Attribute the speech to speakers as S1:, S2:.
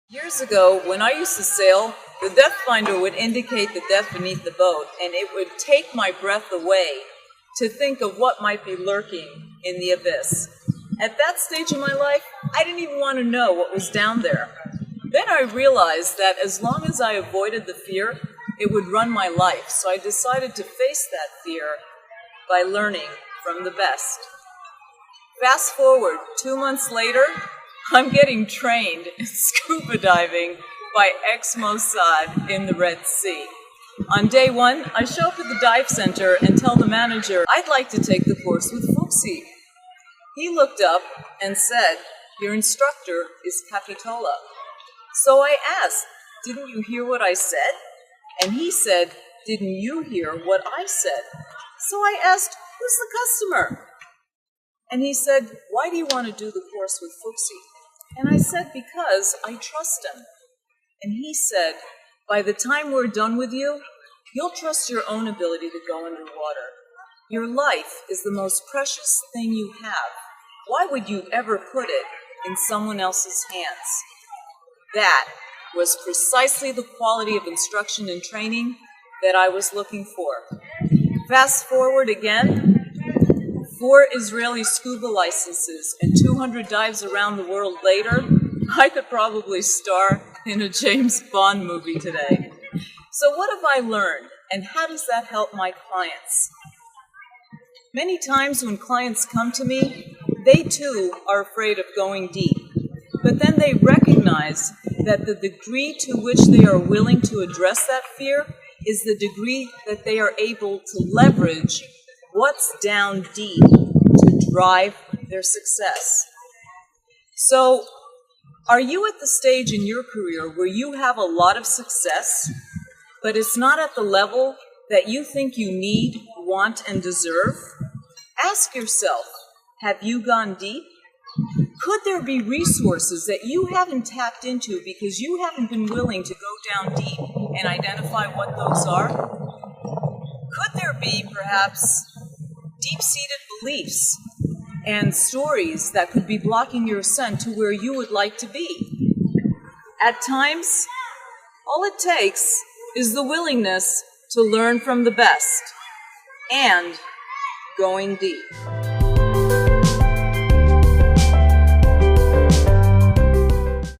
S1: Years ago, when I used to sail, the depth finder would indicate the depth beneath the boat, and it would take my breath away to think of what might be lurking in the abyss. At that stage of my life, I didn't even want to know what was down there. Then I realized that as long as I avoided the fear, it would run my life, so I decided to face that fear by learning from the best. Fast forward 2 months later, I'm getting trained in scuba diving by ex-Mossad in the Red Sea. On day one, I show up at the dive center and tell the manager I'd like to take the course with Fuxi. He looked up and said, "Your instructor is Capitola." So I asked, "Didn't you hear what I said?" And he said, "Didn't you hear what I said?" So I asked, "Who's the customer?" And he said, "Why do you want to do the course with Fuxi?" And I said, "Because I trust him." And he said, "By the time we're done with you, you'll trust your own ability to go underwater. Your life is the most precious thing you have. Why would you ever put it in someone else's hands?" That was precisely the quality of instruction and training that I was looking for. Fast forward again, 4 Israeli scuba licenses and 200 dives around the world later, I could probably star in a James Bond movie today. So what have I learned, and how does that help my clients? Many times when clients come to me, they too are afraid of going deep, but then they recognize that the degree to which they are willing to address that fear is the degree that they are able to leverage what's down deep to drive their success. So, are you at the stage in your career where you have a lot of success, but it's not at the level that you think you need, want, and deserve? Ask yourself, have you gone deep? Could there be resources that you haven't tapped into because you haven't been willing to go down deep and identify what those are? Could there be, perhaps, deep-seated beliefs and stories that could be blocking your ascent to where you would like to be? At times, all it takes is the willingness to learn from the best and going deep.